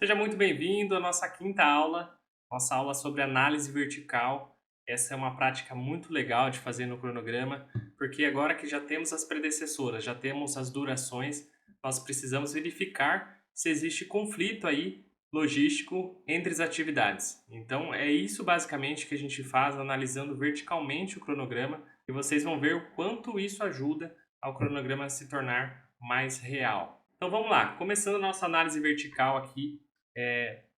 Seja muito bem-vindo à nossa quinta aula, nossa aula sobre análise vertical. Essa é uma prática muito legal de fazer no cronograma, porque agora que já temos as predecessoras, já temos as durações, nós precisamos verificar se existe conflito aí logístico entre as atividades. Então é isso basicamente que a gente faz analisando verticalmente o cronograma e vocês vão ver o quanto isso ajuda ao cronograma se tornar mais real. Então vamos lá, começando a nossa análise vertical aqui,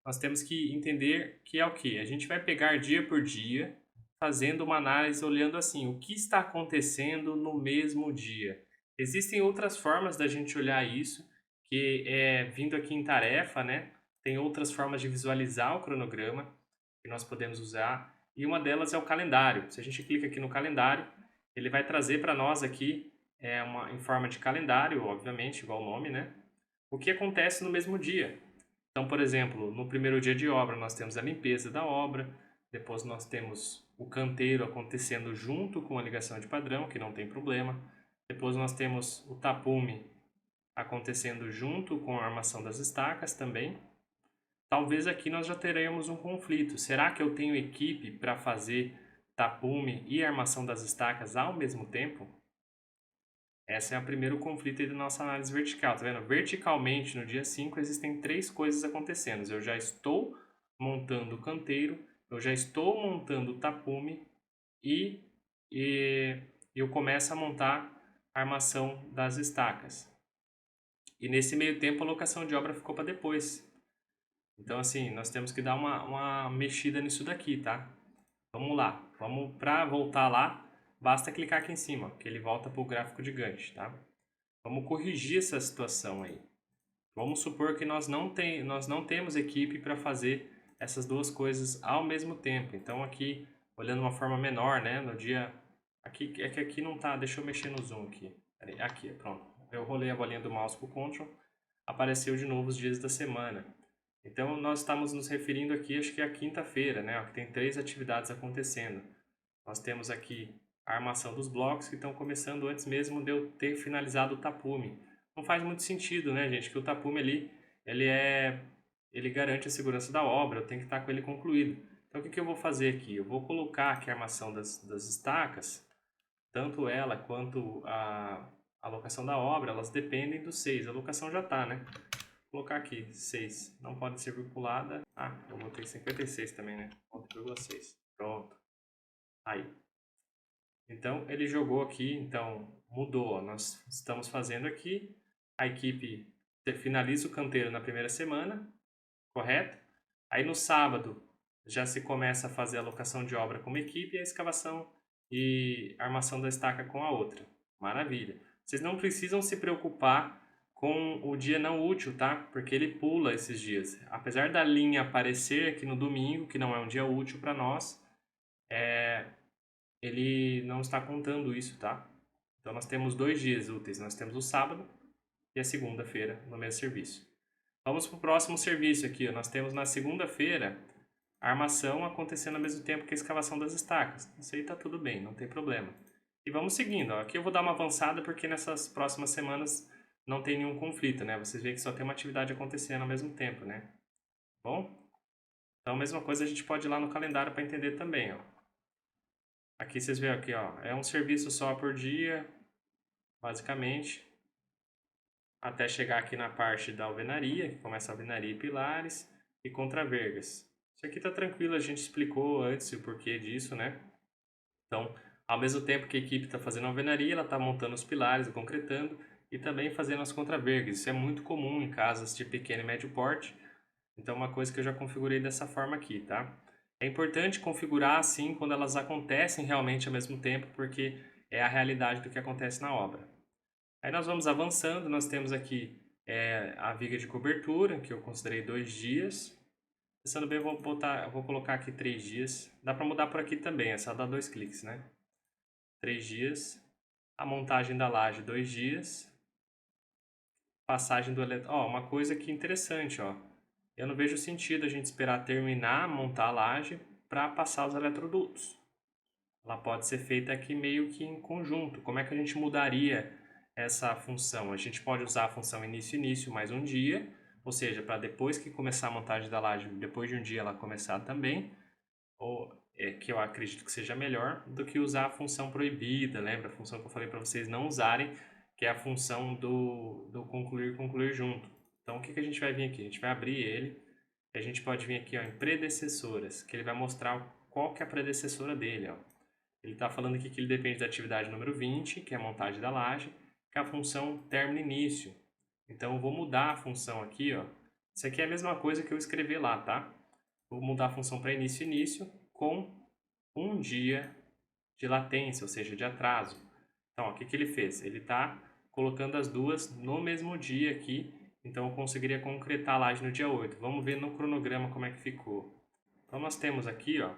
nós temos que entender que é o que? A gente vai pegar dia por dia, fazendo uma análise, olhando assim, o que está acontecendo no mesmo dia. Existem outras formas da gente olhar isso, que é vindo aqui em tarefa, né? Tem outras formas de visualizar o cronograma que nós podemos usar, e uma delas é o calendário. Se a gente clica aqui no calendário, ele vai trazer para nós aqui, em forma de calendário, obviamente, igual o nome, né? O que acontece no mesmo dia. Então, por exemplo, no primeiro dia de obra nós temos a limpeza da obra, depois nós temos o canteiro acontecendo junto com a ligação de padrão, que não tem problema. Depois nós temos o tapume acontecendo junto com a armação das estacas também. Talvez aqui nós já teremos um conflito. Será que eu tenho equipe para fazer tapume e armação das estacas ao mesmo tempo? Esse é o primeiro conflito aí da nossa análise vertical, tá vendo? Verticalmente, no dia 5 existem três coisas acontecendo. Eu já estou montando o canteiro, eu já estou montando o tapume e, e eu começo a montar a armação das estacas. E nesse meio tempo a locação de obra ficou para depois. Então, assim, nós temos que dar uma mexida nisso daqui, tá? Vamos lá. Para voltar lá, basta clicar aqui em cima, que ele volta para o gráfico de Gantt, tá? Vamos corrigir essa situação aí. Vamos supor que nós não temos equipe para fazer essas duas coisas ao mesmo tempo. Então aqui, olhando de uma forma menor, né, no dia... Aqui, é que aqui não tá, deixa eu mexer no zoom aqui. Peraí, aqui, pronto. Eu rolei a bolinha do mouse pro Ctrl, apareceu de novo os dias da semana. Então nós estamos nos referindo aqui, acho que é a quinta-feira, né, ó, que tem 3 atividades acontecendo. Nós temos aqui a armação dos blocos que estão começando antes mesmo de eu ter finalizado o tapume. Não faz muito sentido, né, gente, que o tapume ali, ele garante a segurança da obra, eu tenho que estar com ele concluído. Então o que eu vou fazer aqui? Eu vou colocar aqui a armação das estacas, tanto ela quanto a locação da obra, elas dependem do 6. A locação já está, né? Vou colocar aqui 6, não pode ser vinculada. Ah, eu botei 56 também, né? 0,6. Pronto. Aí. Então ele jogou aqui, então mudou. Ó. Nós estamos fazendo aqui, a equipe finaliza o canteiro na primeira semana, correto? Aí no sábado já se começa a fazer a locação de obra com uma equipe e a escavação e armação da estaca com a outra. Maravilha. Vocês não precisam se preocupar com o dia não útil, tá? Porque ele pula esses dias. Apesar da linha aparecer aqui no domingo, que não é um dia útil para nós, ele não está contando isso, tá? Então nós temos 2 dias úteis, nós temos o sábado e a segunda-feira no mesmo serviço. Vamos para o próximo serviço aqui, ó. Nós temos na segunda-feira a armação acontecendo ao mesmo tempo que a escavação das estacas. Isso aí está tudo bem, não tem problema. E vamos seguindo, ó. Aqui eu vou dar uma avançada porque nessas próximas semanas não tem nenhum conflito, né? Vocês veem que só tem uma atividade acontecendo ao mesmo tempo, né? Bom? Então a mesma coisa a gente pode ir lá no calendário para entender também, ó. Aqui vocês veem aqui, ó, é um serviço só por dia, basicamente, até chegar aqui na parte da alvenaria, que começa a alvenaria e pilares e contravergas. Isso aqui tá tranquilo, a gente explicou antes o porquê disso, né? Então, ao mesmo tempo que a equipe está fazendo a alvenaria, ela está montando os pilares, concretando e também fazendo as contravergas. Isso é muito comum em casas de pequeno e médio porte, então é uma coisa que eu já configurei dessa forma aqui, tá? É importante configurar assim quando elas acontecem realmente ao mesmo tempo, porque é a realidade do que acontece na obra. Aí nós vamos avançando, nós temos aqui a viga de cobertura, que eu considerei 2 dias. Pensando bem, eu vou colocar aqui 3 dias. Dá para mudar por aqui também, é só dar 2 cliques, né? 3 dias. A montagem da laje, 2 dias. Passagem do Ó, uma coisa aqui interessante, ó. Eu não vejo sentido a gente esperar terminar, montar a laje, para passar os eletrodutos. Ela pode ser feita aqui meio que em conjunto. Como é que a gente mudaria essa função? A gente pode usar a função início-início mais um dia, ou seja, para depois que começar a montagem da laje, depois de um dia ela começar também, ou que eu acredito que seja melhor do que usar a função proibida, lembra? A função que eu falei para vocês não usarem, que é a função do concluir, concluir junto. Então, o que a gente vai vir aqui? A gente vai abrir ele, e a gente pode vir aqui ó, em predecessoras, que ele vai mostrar qual que é a predecessora dele. Ó. Ele está falando aqui que ele depende da atividade número 20, que é a montagem da laje, que é a função término início. Então, eu vou mudar a função aqui. Ó. Isso aqui é a mesma coisa que eu escrevi lá, tá? Vou mudar a função para início início com um dia de latência, ou seja, de atraso. Então, ó, o que ele fez? Ele está colocando as duas no mesmo dia aqui, então eu conseguiria concretar a laje no dia 8. Vamos ver no cronograma como é que ficou. Então, nós temos aqui, ó,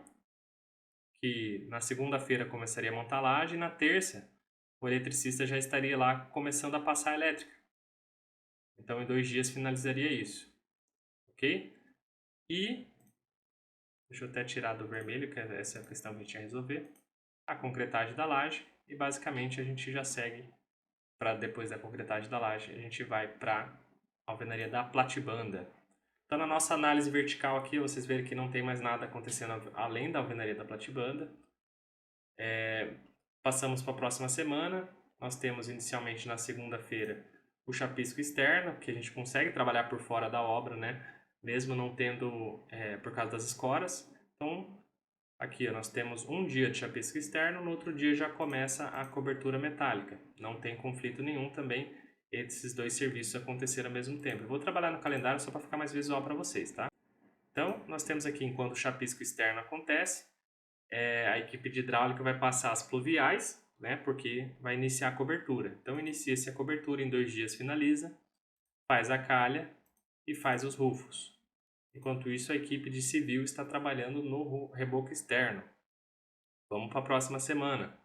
que na segunda-feira começaria a montar a laje e na terça o eletricista já estaria lá começando a passar a elétrica. Então, em 2 dias finalizaria isso, ok? E, deixa eu até tirar do vermelho, que essa é a questão que a gente ia resolver. A concretagem da laje e basicamente a gente já segue para depois da concretagem da laje, a gente vai para a alvenaria da platibanda. Então na nossa análise vertical aqui, vocês verem que não tem mais nada acontecendo além da alvenaria da platibanda. Passamos para a próxima semana, nós temos inicialmente na segunda-feira o chapisco externo, que a gente consegue trabalhar por fora da obra, né? Mesmo não tendo por causa das escoras. Então aqui ó, nós temos um dia de chapisco externo, no outro dia já começa a cobertura metálica. Não tem conflito nenhum também esses dois serviços acontecerem ao mesmo tempo. Eu vou trabalhar no calendário só para ficar mais visual para vocês, tá? Então, nós temos aqui, enquanto o chapisco externo acontece, a equipe de hidráulica vai passar as pluviais, né, porque vai iniciar a cobertura. Então, inicia-se a cobertura, em 2 dias finaliza, faz a calha e faz os rufos. Enquanto isso, a equipe de civil está trabalhando no reboco externo. Vamos para a próxima semana.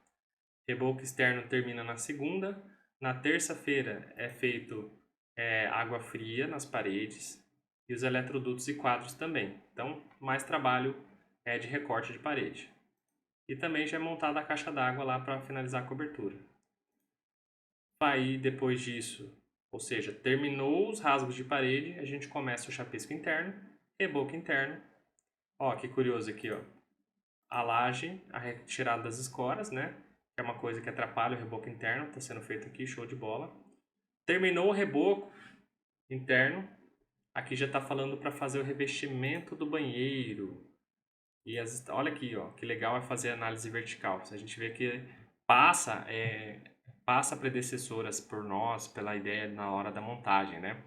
Reboco externo termina na segunda. Na terça-feira é feito água fria nas paredes e os eletrodutos e quadros também. Então, mais trabalho de recorte de parede. E também já é montada a caixa d'água lá para finalizar a cobertura. Aí, depois disso, ou seja, terminou os rasgos de parede, a gente começa o chapisco interno, reboco interno. Ó, que curioso aqui, ó. A laje, a retirada das escoras, né? Que é uma coisa que atrapalha o reboco interno, está sendo feito aqui, show de bola. Terminou o reboco interno, aqui já está falando para fazer o revestimento do banheiro. E olha aqui, ó, que legal é fazer análise vertical. A gente vê que passa predecessoras por nós, pela ideia na hora da montagem, né?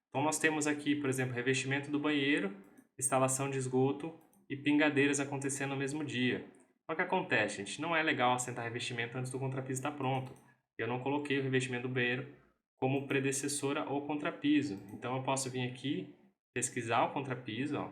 Então nós temos aqui, por exemplo, revestimento do banheiro, instalação de esgoto e pingadeiras acontecendo no mesmo dia. O que acontece, gente? Não é legal assentar revestimento antes do contrapiso estar pronto. Eu não coloquei o revestimento do banheiro como predecessora ou contrapiso. Então eu posso vir aqui, pesquisar o contrapiso. Ó.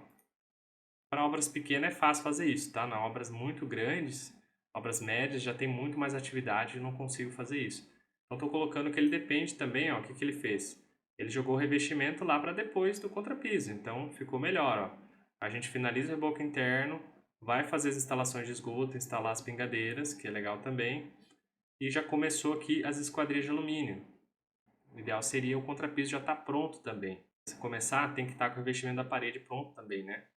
Para obras pequenas é fácil fazer isso, tá? Nas obras muito grandes, obras médias, já tem muito mais atividade e não consigo fazer isso. Então estou colocando que ele depende também, ó, o que ele fez? Ele jogou o revestimento lá para depois do contrapiso, então ficou melhor. Ó. A gente finaliza o reboco interno, vai fazer as instalações de esgoto, instalar as pingadeiras, que é legal também, e já começou aqui as esquadrias de alumínio. O ideal seria o contrapiso já estar pronto também. Se começar, tem que estar com o revestimento da parede pronto também, né?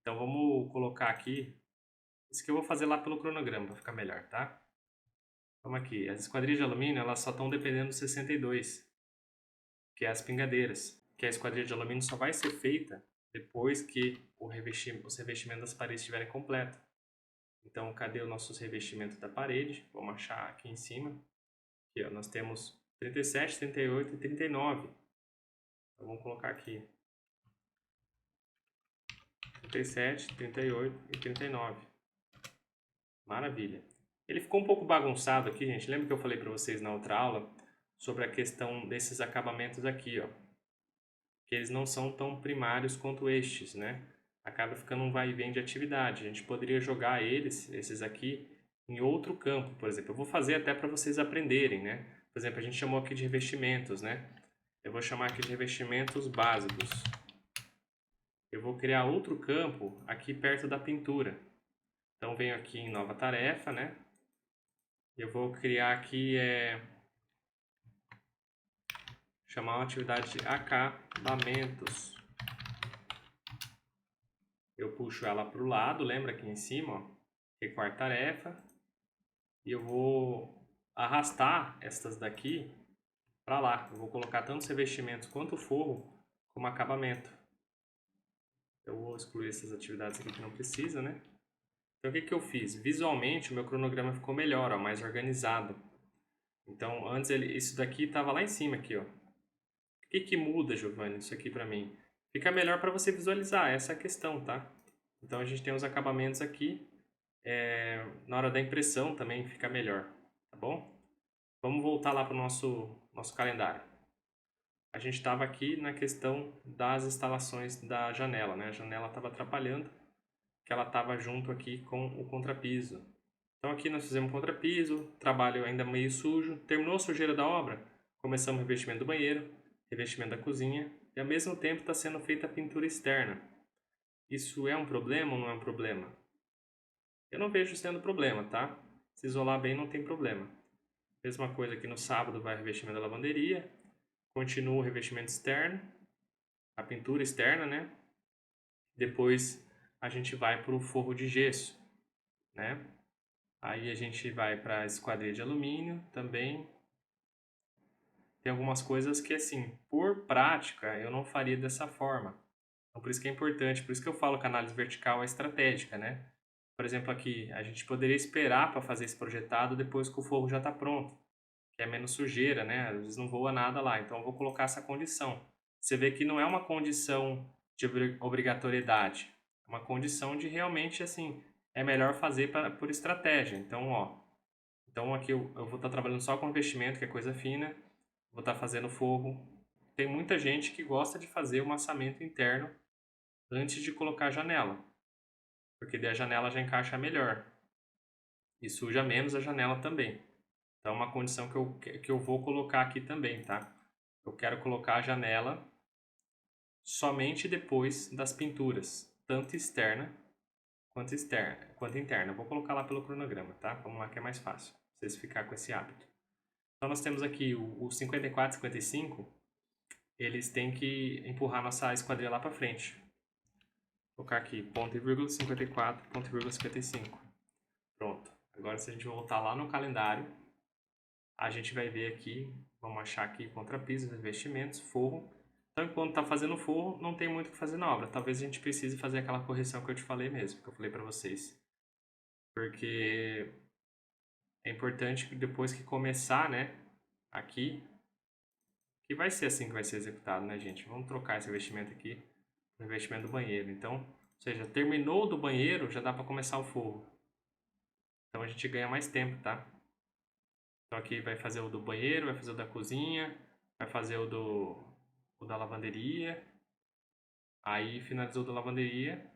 Então vamos colocar aqui, isso que eu vou fazer lá pelo cronograma para ficar melhor, tá? Vamos aqui, as esquadrias de alumínio elas só estão dependendo do 62, que é as pingadeiras, que a esquadrilha de alumínio só vai ser feita depois que os revestimentos das paredes estiverem completos. Então, cadê os nossos revestimentos da parede? Vamos achar aqui em cima. Aqui, ó, nós temos 37, 38 e 39. Então, vamos colocar aqui 37, 38 e 39. Maravilha. Ele ficou um pouco bagunçado aqui, gente. Lembra que eu falei para vocês na outra aula sobre a questão desses acabamentos aqui, ó? Que eles não são tão primários quanto estes, né? Acaba ficando um vai e vem de atividade. A gente poderia jogar esses aqui, em outro campo, por exemplo. Eu vou fazer até para vocês aprenderem, né? Por exemplo, a gente chamou aqui de revestimentos, né? Eu vou chamar aqui de revestimentos básicos. Eu vou criar outro campo aqui perto da pintura. Então, venho aqui em nova tarefa, né? Eu vou criar aqui, chamar uma atividade de acabamentos. Eu puxo ela para o lado, lembra aqui em cima, ó, recuar tarefa. E eu vou arrastar estas daqui para lá. Eu vou colocar tanto os revestimentos quanto o forro como acabamento. Eu vou excluir essas atividades aqui que não precisa, né? Então o que eu fiz? Visualmente o meu cronograma ficou melhor, ó, mais organizado. Então antes isso daqui estava lá em cima aqui, ó. O que muda, Giovanni, isso aqui para mim? Fica melhor para você visualizar, essa é a questão, tá? Então a gente tem os acabamentos aqui. Na hora da impressão também fica melhor, tá bom? Vamos voltar lá para o nosso calendário. A gente estava aqui na questão das instalações da janela, né? A janela estava atrapalhando, que ela estava junto aqui com o contrapiso. Então aqui nós fizemos contrapiso, trabalho ainda meio sujo, terminou a sujeira da obra, começamos o revestimento do banheiro, revestimento da cozinha e ao mesmo tempo está sendo feita a pintura externa. Isso é um problema ou não é um problema? Eu não vejo sendo problema, tá? Se isolar bem não tem problema. Mesma coisa aqui no sábado vai o revestimento da lavanderia, continua o revestimento externo, a pintura externa, né? Depois a gente vai para o forro de gesso, né? Aí a gente vai para a esquadria de alumínio também. Tem algumas coisas que, assim, por prática, eu não faria dessa forma. Então, por isso que é importante, por isso que eu falo que a análise vertical é estratégica, né? Por exemplo, aqui, a gente poderia esperar para fazer esse projetado depois que o forro já está pronto, que é menos sujeira, né? Às vezes não voa nada lá, então eu vou colocar essa condição. Você vê que não é uma condição de obrigatoriedade, é uma condição de realmente, assim, é melhor fazer por estratégia. Então, ó, então aqui eu vou estar trabalhando só com revestimento, que é coisa fina, vou estar fazendo forro. Tem muita gente que gosta de fazer o massamento interno antes de colocar a janela, porque daí a janela já encaixa melhor e suja menos a janela também. Então, é uma condição que eu vou colocar aqui também, tá? Eu quero colocar a janela somente depois das pinturas, tanto externa quanto interna. Eu vou colocar lá pelo cronograma, tá? Vamos lá que é mais fácil, pra vocês ficar com esse hábito. Então, nós temos aqui o 54 e 55, eles têm que empurrar nossa esquadria lá para frente. Vou colocar aqui ponto e vírgula 54, ponto e vírgula 55. Pronto. Agora, se a gente voltar lá no calendário, a gente vai ver aqui, vamos achar aqui contrapiso, revestimentos, forro. Então, enquanto está fazendo forro, não tem muito o que fazer na obra. Talvez a gente precise fazer aquela correção que eu te falei mesmo, que eu falei para vocês. Porque é importante que depois que começar, né, aqui, que vai ser assim que vai ser executado, né, gente? Vamos trocar esse revestimento aqui no revestimento do banheiro. Então, ou seja, terminou do banheiro, já dá para começar o forro. Então, a gente ganha mais tempo, tá? Então, aqui vai fazer o do banheiro, vai fazer o da cozinha, vai fazer o da lavanderia. Aí, finalizou da lavanderia,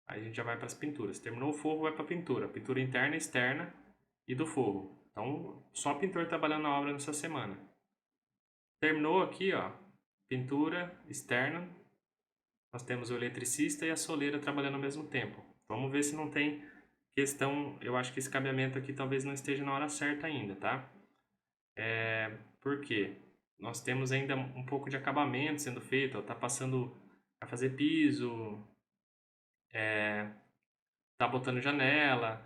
aí a gente já vai para as pinturas. Terminou o forro, vai para a pintura. Pintura interna, externa e do forro. Então, só pintor trabalhando na obra nessa semana. Terminou aqui, ó, pintura externa. Nós temos o eletricista e a soleira trabalhando ao mesmo tempo. Vamos ver se não tem questão. Eu acho que esse cabeamento aqui talvez não esteja na hora certa ainda, tá? Por quê? Nós temos ainda um pouco de acabamento sendo feito, ó, tá passando a fazer piso, tá botando janela.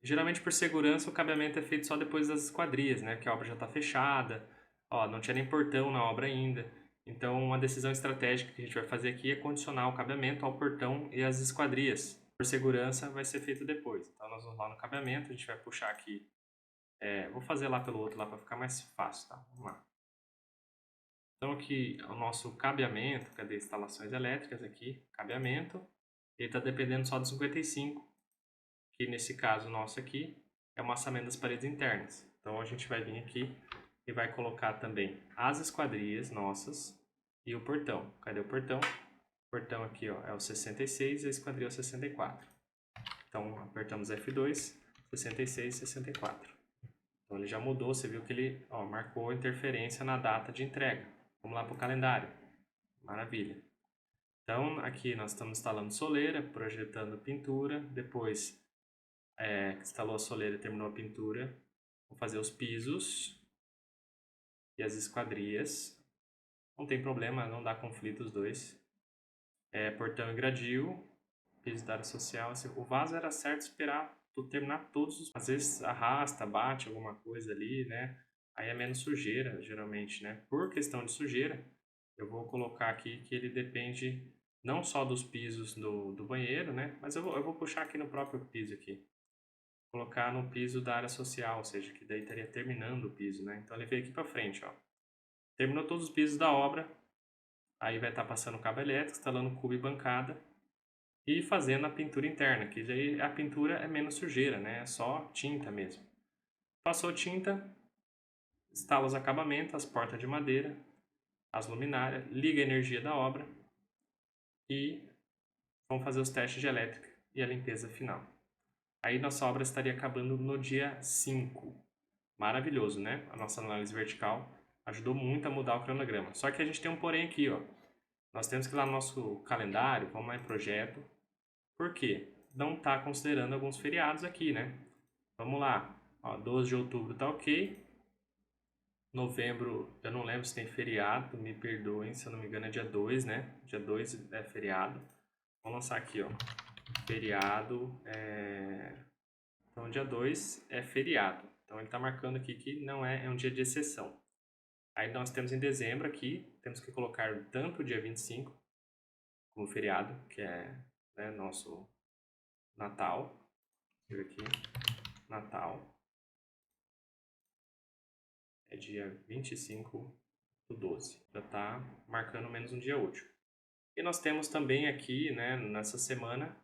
Geralmente por segurança o cabeamento é feito só depois das esquadrias, né? Que a obra já está fechada. Ó, não tinha nem portão na obra ainda. Então uma decisão estratégica que a gente vai fazer aqui é condicionar o cabeamento ao portão e às esquadrias. Por segurança vai ser feito depois. Então nós vamos lá no cabeamento, a gente vai puxar aqui. Vou fazer lá pelo outro lá para ficar mais fácil, tá? Vamos lá. Então aqui o nosso cabeamento, cadê instalações elétricas aqui, cabeamento, ele está dependendo só do 55, que nesse caso nosso aqui é o massamento das paredes internas. Então a gente vai vir aqui e vai colocar também as esquadrias nossas e o portão. Cadê o portão? O portão aqui, ó, é o 66 e a esquadria é o 64. Então apertamos F2, 66 e 64. Então ele já mudou, você viu que ele, ó, marcou interferência na data de entrega. Vamos lá para o calendário. Maravilha. Então aqui nós estamos instalando soleira, projetando pintura, depois instalou a soleira e terminou a pintura. Vou fazer os pisos. e as esquadrias. Não tem problema, não dá conflito os dois. Portão e gradil, piso da área social. Assim, o vaso era certo esperar terminar todos os... Às vezes arrasta, bate alguma coisa ali, né? Aí é menos sujeira, geralmente, né? Por questão de sujeira, eu vou colocar aqui que ele depende não só dos pisos do banheiro, né? Mas eu vou puxar aqui no próprio piso aqui. Colocar no piso da área social, ou seja, que daí estaria terminando o piso, né? Então ele veio aqui para frente, ó. Terminou todos os pisos da obra, aí vai estar passando cabo elétrico, instalando cubo e bancada e fazendo a pintura interna, que daí a pintura é menos sujeira, né? É só tinta mesmo. Passou tinta, instala os acabamentos, as portas de madeira, as luminárias, liga a energia da obra e vamos fazer os testes de elétrica e a limpeza final. Aí nossa obra estaria acabando no dia 5. Maravilhoso, né? A nossa análise vertical ajudou muito a mudar o cronograma. Só que a gente tem um porém aqui, ó. Nós temos que ir lá no nosso calendário, vamos lá em projeto. Por quê? Não está considerando alguns feriados aqui, né? Vamos lá. Ó, 12 de outubro tá ok. Novembro, eu não lembro se tem feriado, me perdoem, se eu não me engano é dia 2, né? Dia 2 é feriado. Vamos lançar aqui, ó. Feriado, Então, dia 2 é feriado. Então, ele está marcando aqui que não é um dia de exceção. Aí, nós temos em dezembro aqui, temos que colocar tanto o dia 25 como feriado, que é, né, nosso Natal. Deixa eu ver aqui. Natal. É dia 25 do 12. Já está marcando menos um dia útil. E nós temos também aqui, né, nessa semana,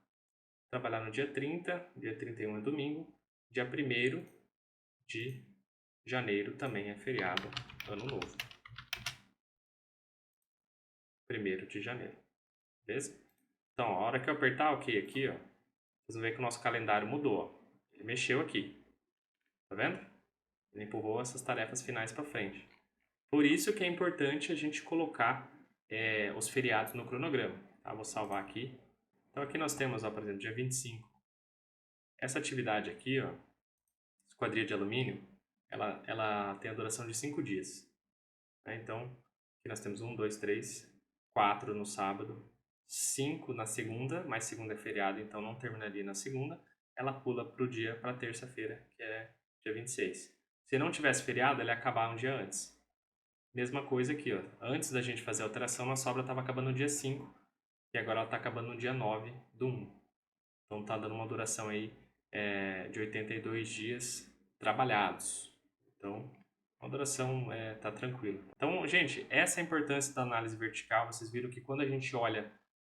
trabalhar no dia 30, dia 31 é domingo, dia 1º de janeiro também é feriado, ano novo. 1º de janeiro, beleza? Então, a hora que eu apertar OK aqui, ó, vocês vão ver que o nosso calendário mudou, ó. Ele mexeu aqui, tá vendo? Ele empurrou essas tarefas finais para frente. Por isso que é importante a gente colocar os feriados no cronograma. Tá? Vou salvar aqui. Então aqui nós temos, ó, por exemplo, dia 25. Essa atividade aqui, ó, esquadria de alumínio, ela tem a duração de 5 dias. Né? Então, aqui nós temos 1, 2, 3, 4 no sábado, 5 na segunda, mas segunda é feriado, então não terminaria na segunda. Ela pula para terça-feira, que é dia 26. Se não tivesse feriado, ela ia acabar um dia antes. Mesma coisa aqui, ó. Antes da gente fazer a alteração, nossa obra estava acabando no dia 5 e agora ela está acabando no dia 9 do 1. Então está dando uma duração aí de 82 dias trabalhados. Então, a duração tá tranquila. Então, gente, essa é a importância da análise vertical. Vocês viram que quando a gente olha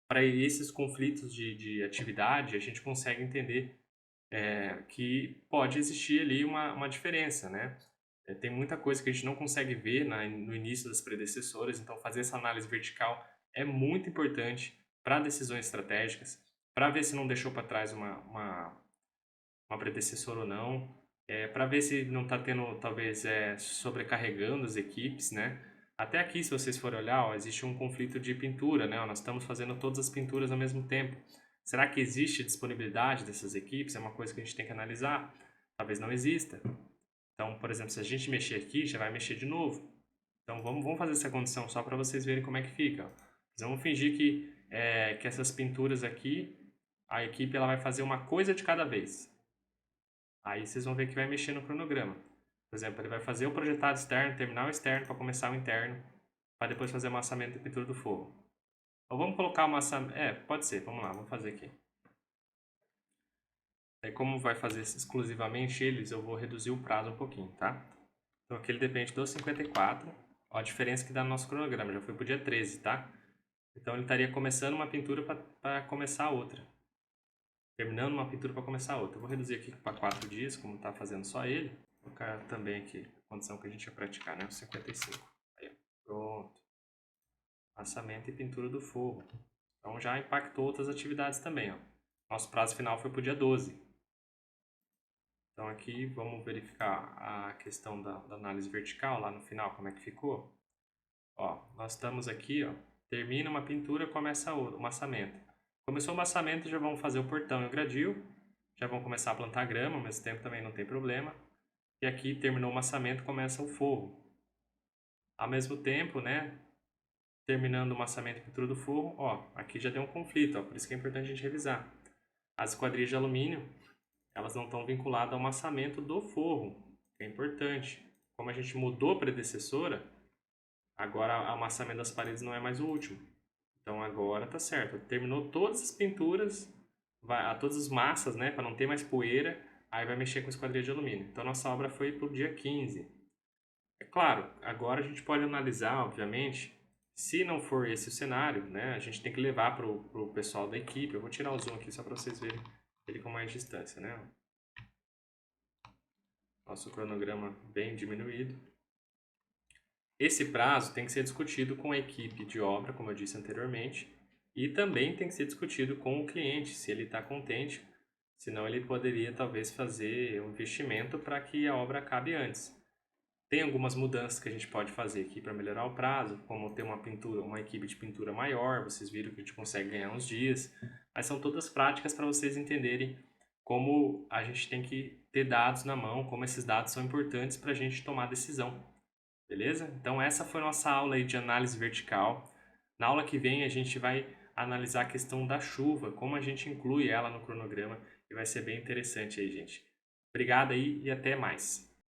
para esses conflitos de atividade, a gente consegue entender que pode existir ali uma diferença, né? Tem muita coisa que a gente não consegue ver no início das predecessoras, então fazer essa análise vertical é muito importante para decisões estratégicas, para ver se não deixou para trás uma predecessora ou não, para ver se não está tendo, talvez, sobrecarregando as equipes, né? Até aqui, se vocês forem olhar, ó, existe um conflito de pintura, né? Ó, nós estamos fazendo todas as pinturas ao mesmo tempo. Será que existe disponibilidade dessas equipes? É uma coisa que a gente tem que analisar. Talvez não exista. Então, por exemplo, se a gente mexer aqui, já vai mexer de novo. Então, vamos fazer essa condição só para vocês verem como é que fica. Então, vamos fingir que essas pinturas aqui, a equipe ela vai fazer uma coisa de cada vez. Aí vocês vão ver que vai mexer no cronograma. Por exemplo, ele vai fazer o projetado externo, terminar o externo para começar o interno, para depois fazer o amassamento e pintura do forro. Ou vamos colocar o amassamento... pode ser, vamos lá, vamos fazer aqui. Aí como vai fazer exclusivamente eles, eu vou reduzir o prazo um pouquinho, tá? Então aqui ele depende dos 54. Ó, a diferença que dá no nosso cronograma, já foi pro dia 13, tá? Então ele estaria começando uma pintura para começar outra. Terminando uma pintura para começar outra. Eu vou reduzir aqui para 4 dias, como está fazendo só ele. Vou colocar também aqui a condição que a gente ia praticar, né? 55. Aí, pronto. Passamento e pintura do forro. Então já impactou outras atividades também, ó. Nosso prazo final foi para o dia 12. Então aqui vamos verificar a questão da análise vertical lá no final, como é que ficou. Ó, nós estamos aqui, ó, termina uma pintura, começa o massamento. Começou o massamento, já vamos fazer o portão e o gradil, já vamos começar a plantar grama, ao mesmo tempo também não tem problema. E aqui terminou o massamento, começa o forro. Ao mesmo tempo, né, terminando o massamento e pintura do forro, ó, aqui já tem um conflito, ó, por isso que é importante a gente revisar. As esquadrias de alumínio, elas não estão vinculadas ao massamento do forro, que é importante. Como a gente mudou a predecessora, agora o amassamento das paredes não é mais o último. Então agora tá certo. Terminou todas as pinturas, todas as massas, né, para não ter mais poeira, aí vai mexer com a esquadria de alumínio. Então nossa obra foi pro dia 15. É claro, agora a gente pode analisar, obviamente, se não for esse o cenário, né, a gente tem que levar pro pessoal da equipe. Eu vou tirar o zoom aqui só para vocês verem ele com mais distância, né? Nosso cronograma bem diminuído. Esse prazo tem que ser discutido com a equipe de obra, como eu disse anteriormente, e também tem que ser discutido com o cliente, se ele está contente, senão ele poderia talvez fazer um investimento para que a obra acabe antes. Tem algumas mudanças que a gente pode fazer aqui para melhorar o prazo, como ter uma pintura, uma equipe de pintura maior, vocês viram que a gente consegue ganhar uns dias, mas são todas práticas para vocês entenderem como a gente tem que ter dados na mão, como esses dados são importantes para a gente tomar decisão. Beleza? Então essa foi nossa aula aí de análise vertical. Na aula que vem a gente vai analisar a questão da chuva, como a gente inclui ela no cronograma, e vai ser bem interessante aí, gente. Obrigado aí e até mais.